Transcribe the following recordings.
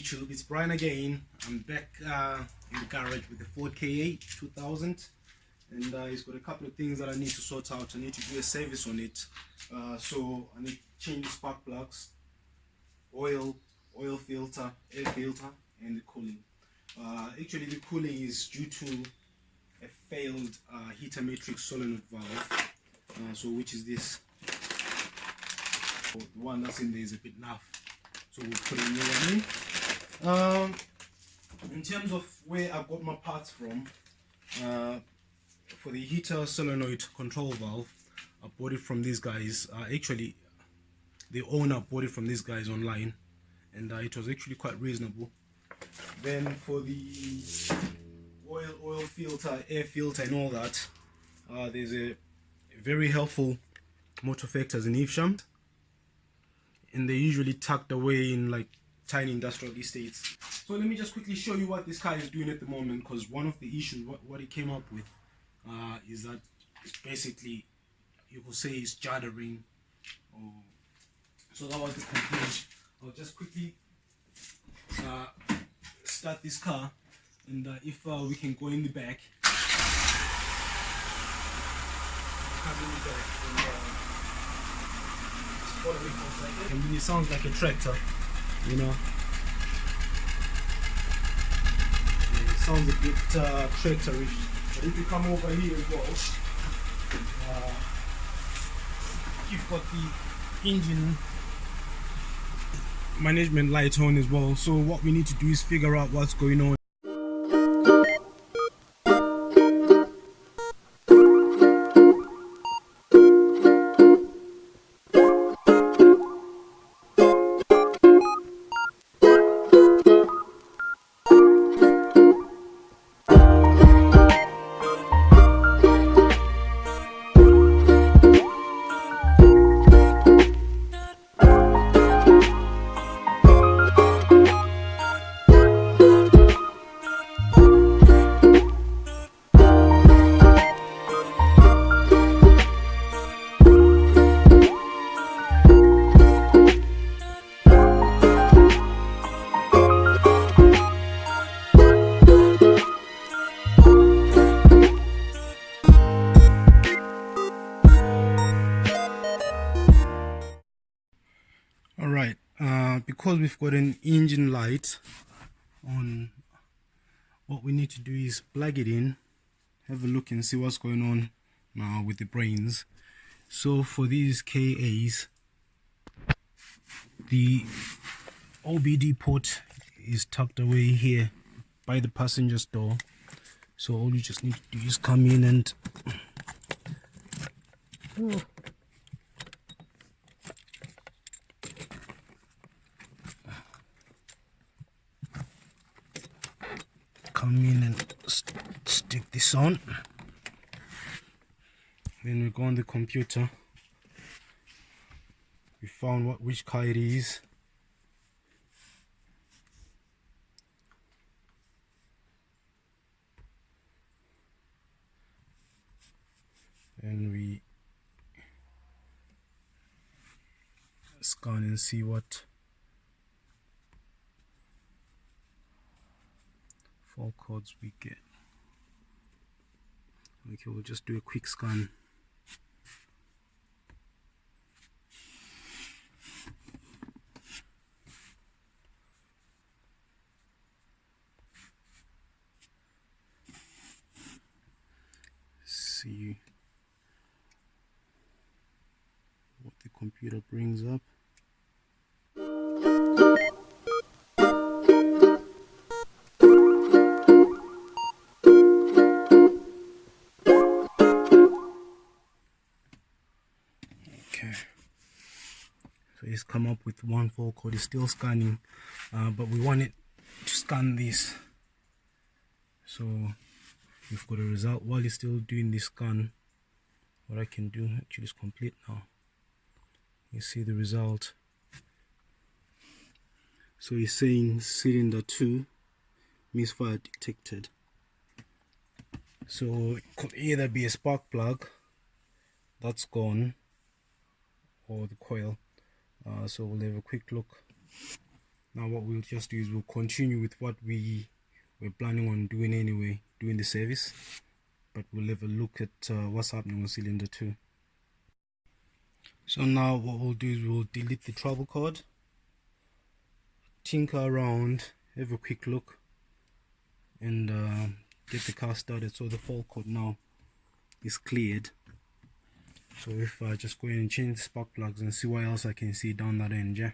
YouTube, it's Brian again. I'm back in the garage with the Ford Ka 2000, and it's got a couple of things that I need to sort out. I need to do a service on it, so I need to change the spark plugs, oil filter, air filter, and the cooling. Actually the cooling is due to a failed heater matrix solenoid valve, so which is this. The one that's in there is a bit rough, so we'll put a new one in. In terms of where I got my parts from, for the heater solenoid control valve, I bought it from these guys. Actually the owner bought it from these guys online, and it was actually quite reasonable. Then for the oil filter, air filter and all that, there's a very helpful motor factors in Evesham, and they're usually tucked away in like tiny industrial estates. So let me just quickly show you what this car is doing at the moment, because one of the issues, what it came up with, is that it's basically, you could say it's juddering. So that was the complaint. I'll just quickly start this car, and if we can go in the back. I mean, it sounds like a tractor, you know. It sounds a bit tractorish. But if you come over here as well, you've got the engine management light on as well. So what we need to do is figure out what's going on. Alright, because we've got an engine light on, what we need to do is plug it in, have a look and see what's going on now with the brains. So for these KAs, the OBD port is tucked away here by the passenger's door. So all you just need to do is come in and stick this on. Then we go on the computer. We found which car it is. And we scan and see what fault codes we get. Okay, we'll just do a quick scan. See what the computer brings up. So it's come up with one fault code. It's still scanning, but we want it to scan this. So we've got a result. While it's still doing this scan, what I can do actually is complete now. You see the result. So it's saying cylinder 2 misfire detected. So it could either be a spark plug that's gone, or the coil. So we'll have a quick look Now what we'll just do is we'll continue with what we were planning on doing anyway, doing the service, but we'll have a look at what's happening with cylinder 2. So now what we'll do is we'll delete the trouble card, tinker around, have a quick look, and get the car started. So the fault code now is cleared. So if I just go in and change the spark plugs and see what else I can see down that end, yeah.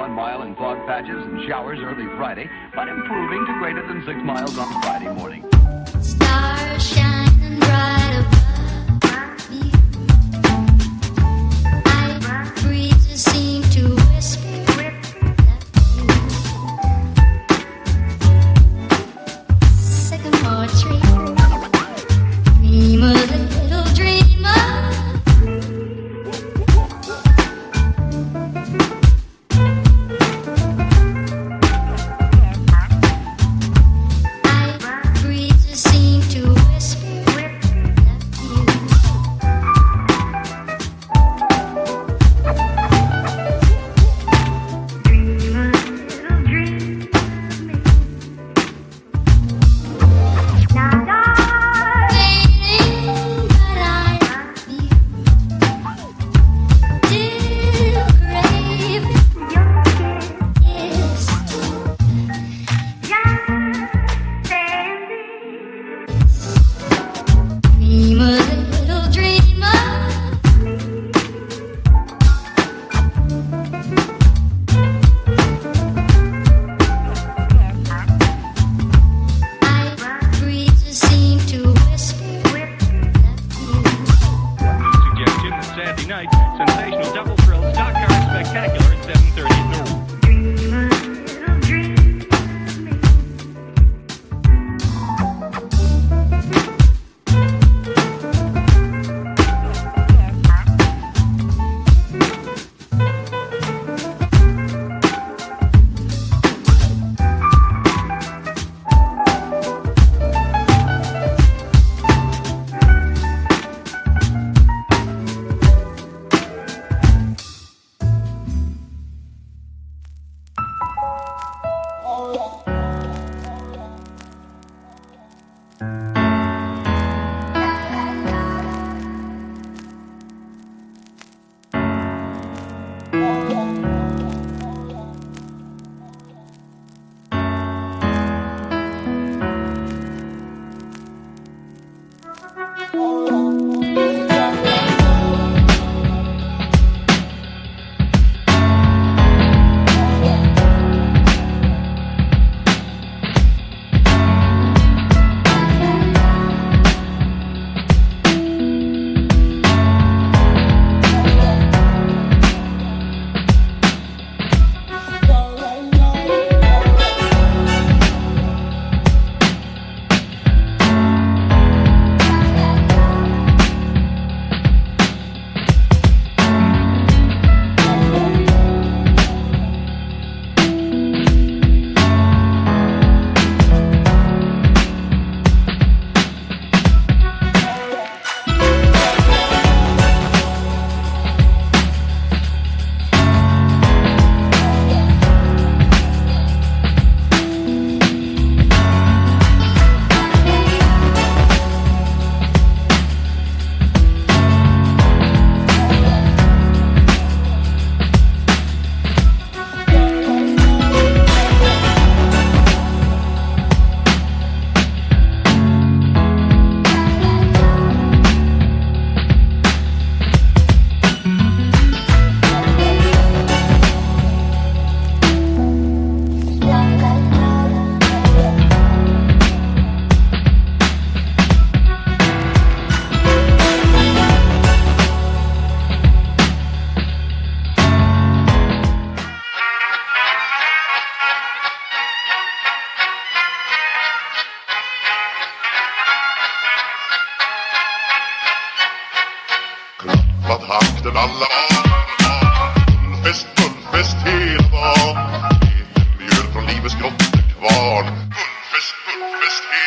1 mile in fog patches and showers early Friday, but improving to greater than 6 miles on Friday morning. Stars shining bright above me. Night breezes seem to whisper sycamore tree. Dream a little dreamer. Night breezes seem to whisper night. Sensational double thrill stock car spectacular at 7:30 at noon. Dream a little dream Klappat hakten alla fullfest hela dagen. Mjöl från livets grottekvarn. Fullfest hela